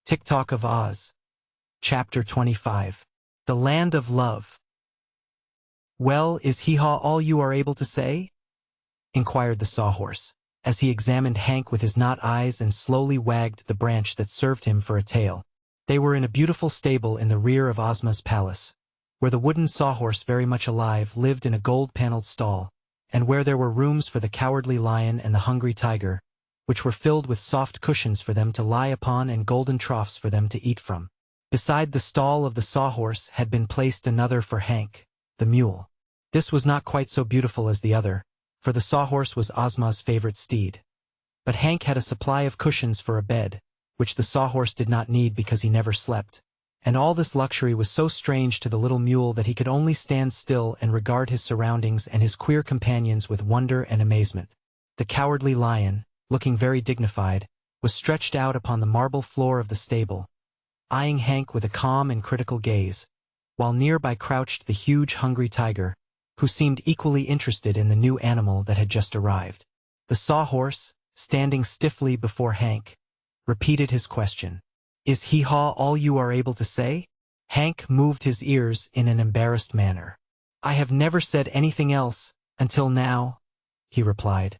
Tik Tok of Oz. Chapter 25. The Land of Love. "Well, is hee-haw all you are able to say?" inquired the sawhorse, as he examined Hank with his knot eyes and slowly wagged the branch that served him for a tail. They were in a beautiful stable in the rear of Ozma's palace, where the wooden sawhorse very much alive lived in a gold-paneled stall, and where there were rooms for the cowardly lion and the hungry tiger, which were filled with soft cushions for them to lie upon and golden troughs for them to eat from. Beside the stall of the sawhorse had been placed another for Hank, the mule. This was not quite so beautiful as the other, for the sawhorse was Ozma's favorite steed. But Hank had a supply of cushions for a bed, which the sawhorse did not need because he never slept. And all this luxury was so strange to the little mule that he could only stand still and regard his surroundings and his queer companions with wonder and amazement. The cowardly lion, looking very dignified, was stretched out upon the marble floor of the stable, eyeing Hank with a calm and critical gaze, while nearby crouched the huge hungry tiger, who seemed equally interested in the new animal that had just arrived. The sawhorse, standing stiffly before Hank, repeated his question. "Is hee-haw all you are able to say?" Hank moved his ears in an embarrassed manner. "I have never said anything else, until now," he replied.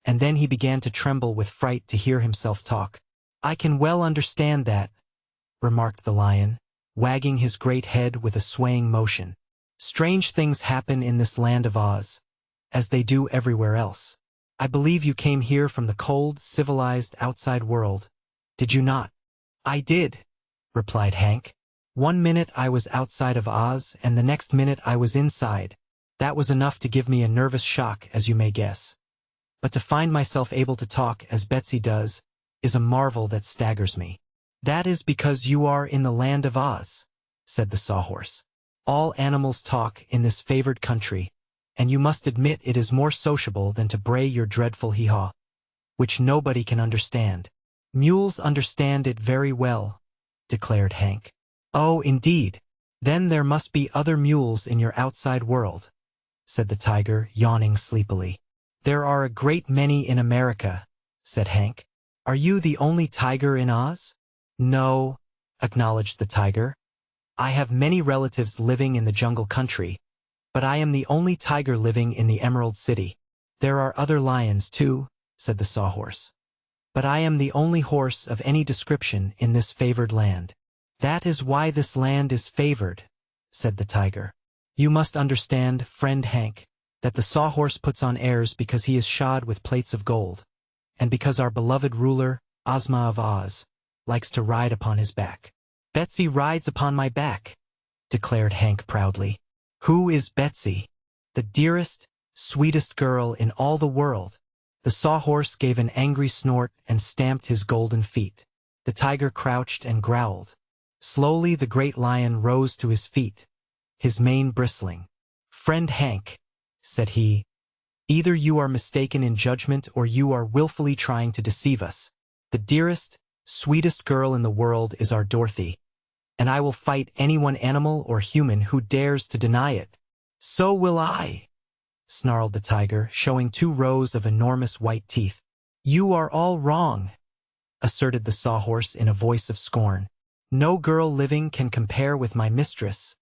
And then he began to tremble with fright to hear himself talk. "I can well understand that," remarked the lion, wagging his great head with a swaying motion. "Strange things happen in this land of Oz, as they do everywhere else. I believe you came here from the cold, civilized outside world, did you not?" "I did," replied Hank. "One minute I was outside of Oz, and the next minute I was inside. That was enough to give me a nervous shock, as you may guess. But to find myself able to talk as Betsy does is a marvel that staggers me." "That is because you are in the land of Oz," said the sawhorse. "All animals talk in this favored country, and you must admit it is more sociable than to bray your dreadful hee-haw, which nobody can understand." "Mules understand it very well," declared Hank. "Oh, indeed. Then there must be other mules in your outside world," said the tiger, yawning sleepily. "There are a great many in America," said Hank. "Are you the only tiger in Oz?" "No," acknowledged the tiger. "I have many relatives living in the jungle country, but I am the only tiger living in the Emerald City." "There are other lions, too," said the sawhorse. "But I am the only horse of any description in this favored land." "That is why this land is favored," said the tiger. "You must understand, friend Hank, that the sawhorse puts on airs because he is shod with plates of gold, and because our beloved ruler, Ozma of Oz, likes to ride upon his back." "Betsy rides upon my back," declared Hank proudly. "Who is Betsy?" "The dearest, sweetest girl in all the world." The sawhorse gave an angry snort and stamped his golden feet. The tiger crouched and growled. Slowly the great lion rose to his feet, his mane bristling. "Friend Hank," said he, "either you are mistaken in judgment or you are willfully trying to deceive us. The dearest, sweetest girl in the world is our Dorothy, and I will fight anyone animal or human who dares to deny it." "So will I," snarled the tiger, showing 2 rows of enormous white teeth. "You are all wrong," asserted the sawhorse in a voice of scorn. "No girl living can compare with my mistress,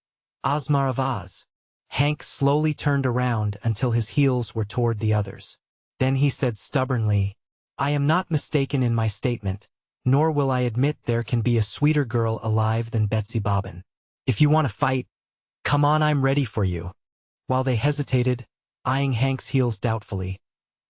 Ozma of Oz." Hank slowly turned around until his heels were toward the others. Then he said stubbornly, "I am not mistaken in my statement, nor will I admit there can be a sweeter girl alive than Betsy Bobbin. If you want to fight, come on, I'm ready for you." While they hesitated, eyeing Hank's heels doubtfully,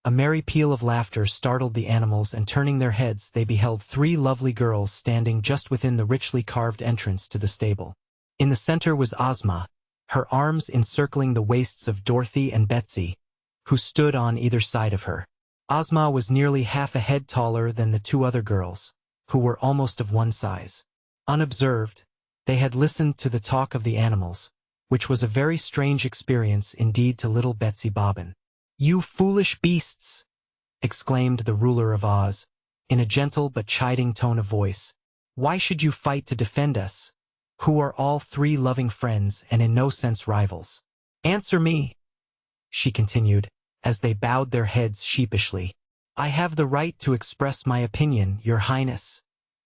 a merry peal of laughter startled the animals, and turning their heads they beheld 3 lovely girls standing just within the richly carved entrance to the stable. In the center was Ozma, her arms encircling the waists of Dorothy and Betsy, who stood on either side of her. Ozma was nearly half a head taller than the 2 other girls, who were almost of one size. Unobserved, they had listened to the talk of the animals, which was a very strange experience indeed to little Betsy Bobbin. "You foolish beasts!" exclaimed the ruler of Oz, in a gentle but chiding tone of voice. "Why should you fight to defend us, who are all 3 loving friends and in no sense rivals? Answer me," she continued, as they bowed their heads sheepishly. "I have the right to express my opinion, your highness,"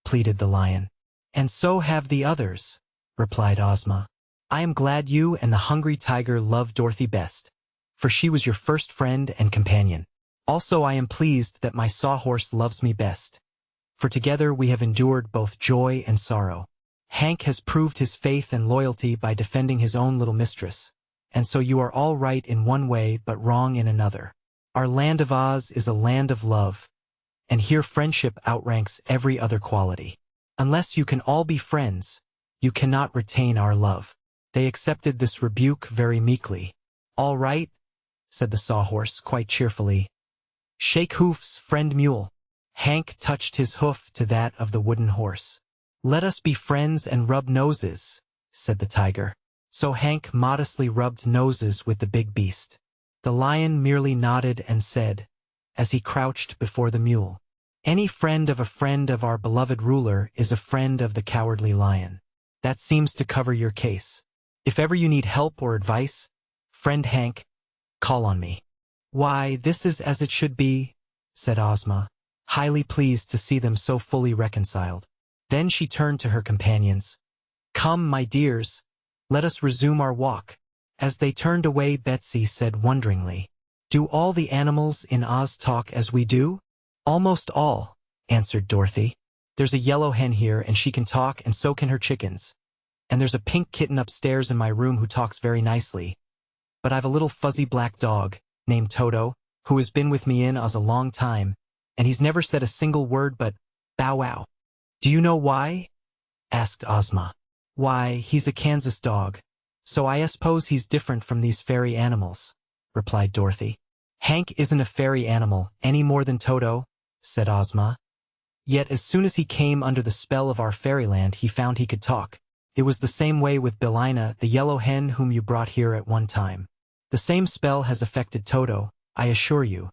pleaded the lion. "And so have the others," replied Ozma. "I am glad you and the hungry tiger love Dorothy best, for she was your first friend and companion. Also I am pleased that my sawhorse loves me best, for together we have endured both joy and sorrow. Hank has proved his faith and loyalty by defending his own little mistress, and so you are all right in one way but wrong in another. Our land of Oz is a land of love, and here friendship outranks every other quality. Unless you can all be friends, you cannot retain our love." They accepted this rebuke very meekly. "All right," said the sawhorse quite cheerfully. "Shake hoofs, friend mule." Hank touched his hoof to that of the wooden horse. "Let us be friends and rub noses," said the tiger. So Hank modestly rubbed noses with the big beast. The lion merely nodded and said, as he crouched before the mule, "Any friend of our beloved ruler is a friend of the cowardly lion. That seems to cover your case. If ever you need help or advice, friend Hank, call on me." "Why, this is as it should be," said Ozma, highly pleased to see them so fully reconciled. Then she turned to her companions. "Come, my dears, let us resume our walk." As they turned away, Betsy said wonderingly, "Do all the animals in Oz talk as we do?" "Almost all," answered Dorothy. "There's a yellow hen here, and she can talk, and so can her chickens. And there's a pink kitten upstairs in my room who talks very nicely. But I've a little fuzzy black dog, named Toto, who has been with me in Oz a long time, and he's never said a single word but bow wow." "Do you know why?" asked Ozma. "Why, he's a Kansas dog, so I suppose he's different from these fairy animals," replied Dorothy. "Hank isn't a fairy animal any more than Toto," said Ozma. "Yet as soon as he came under the spell of our fairyland, he found he could talk. It was the same way with Billina, the yellow hen whom you brought here at one time. The same spell has affected Toto, I assure you.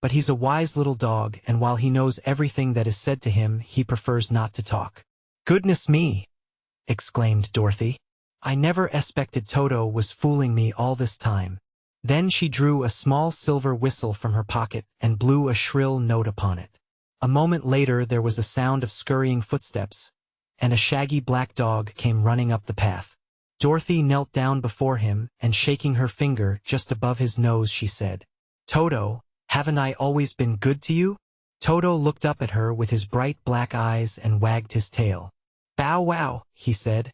But he's a wise little dog, and while he knows everything that is said to him, he prefers not to talk." "Goodness me!" exclaimed Dorothy. "I never expected Toto was fooling me all this time." Then she drew a small silver whistle from her pocket and blew a shrill note upon it. A moment later there was a sound of scurrying footsteps, and a shaggy black dog came running up the path. Dorothy knelt down before him, and shaking her finger just above his nose, she said, "Toto, haven't I always been good to you?" Toto looked up at her with his bright black eyes and wagged his tail. "Bow wow," he said,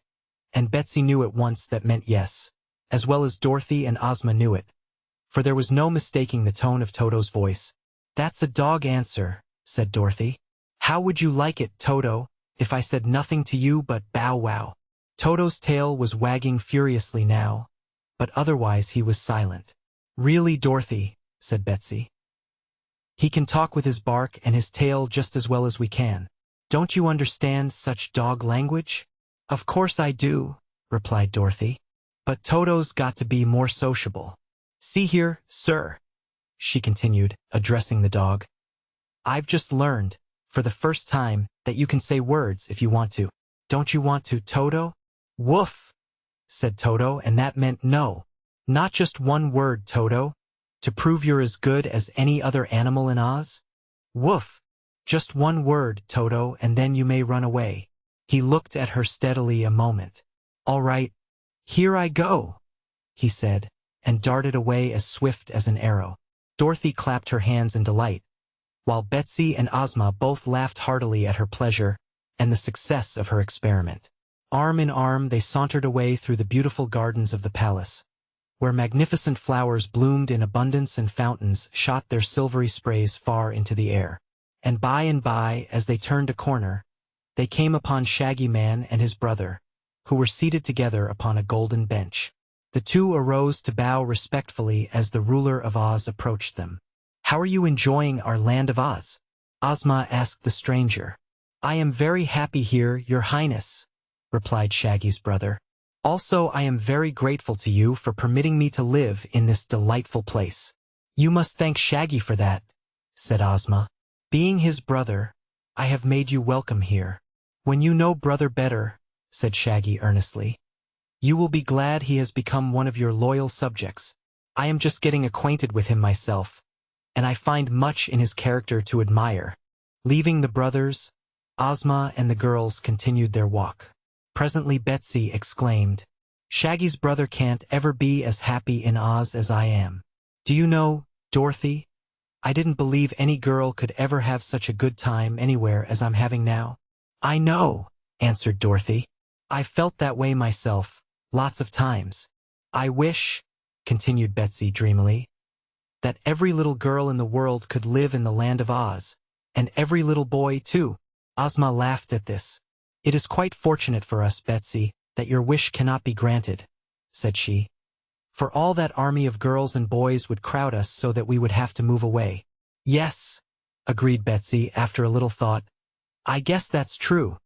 and Betsy knew at once that meant yes, as well as Dorothy and Ozma knew it, for there was no mistaking the tone of Toto's voice. "That's a dog answer," said Dorothy. "How would you like it, Toto, if I said nothing to you but bow wow?" Toto's tail was wagging furiously now, but otherwise he was silent. "Really, Dorothy," said Betsy, "he can talk with his bark and his tail just as well as we can. Don't you understand such dog language?" "Of course I do," replied Dorothy. "But Toto's got to be more sociable. See here, sir," she continued, addressing the dog. "I've just learned, for the first time, that you can say words if you want to. Don't you want to, Toto?" "Woof," said Toto, and that meant no. "Not just one word, Toto, to prove you're as good as any other animal in Oz? Woof. Just one word, Toto, and then you may run away." He looked at her steadily a moment. "All right, here I go," he said, and darted away as swift as an arrow. Dorothy clapped her hands in delight, while Betsy and Ozma both laughed heartily at her pleasure and the success of her experiment. Arm in arm they sauntered away through the beautiful gardens of the palace, where magnificent flowers bloomed in abundance and fountains shot their silvery sprays far into the air. And by, as they turned a corner, they came upon Shaggy Man and his brother, who were seated together upon a golden bench. The two arose to bow respectfully as the ruler of Oz approached them. "How are you enjoying our land of Oz?" Ozma asked the stranger. "I am very happy here, Your Highness," replied Shaggy's brother. "Also, I am very grateful to you for permitting me to live in this delightful place." "You must thank Shaggy for that," said Ozma. "Being his brother, I have made you welcome here." "When you know brother better," said Shaggy earnestly, "you will be glad he has become one of your loyal subjects. I am just getting acquainted with him myself, and I find much in his character to admire." Leaving the brothers, Ozma and the girls continued their walk. Presently Betsy exclaimed, "Shaggy's brother can't ever be as happy in Oz as I am. Do you know, Dorothy? I didn't believe any girl could ever have such a good time anywhere as I'm having now." "I know," answered Dorothy. "I felt that way myself, lots of times. I wish," continued Betsy dreamily, "that every little girl in the world could live in the land of Oz, and every little boy, too." Ozma laughed at this. "It is quite fortunate for us, Betsy, that your wish cannot be granted," said she. "For all that army of girls and boys would crowd us so that we would have to move away." "Yes," agreed Betsy after a little thought. "I guess that's true.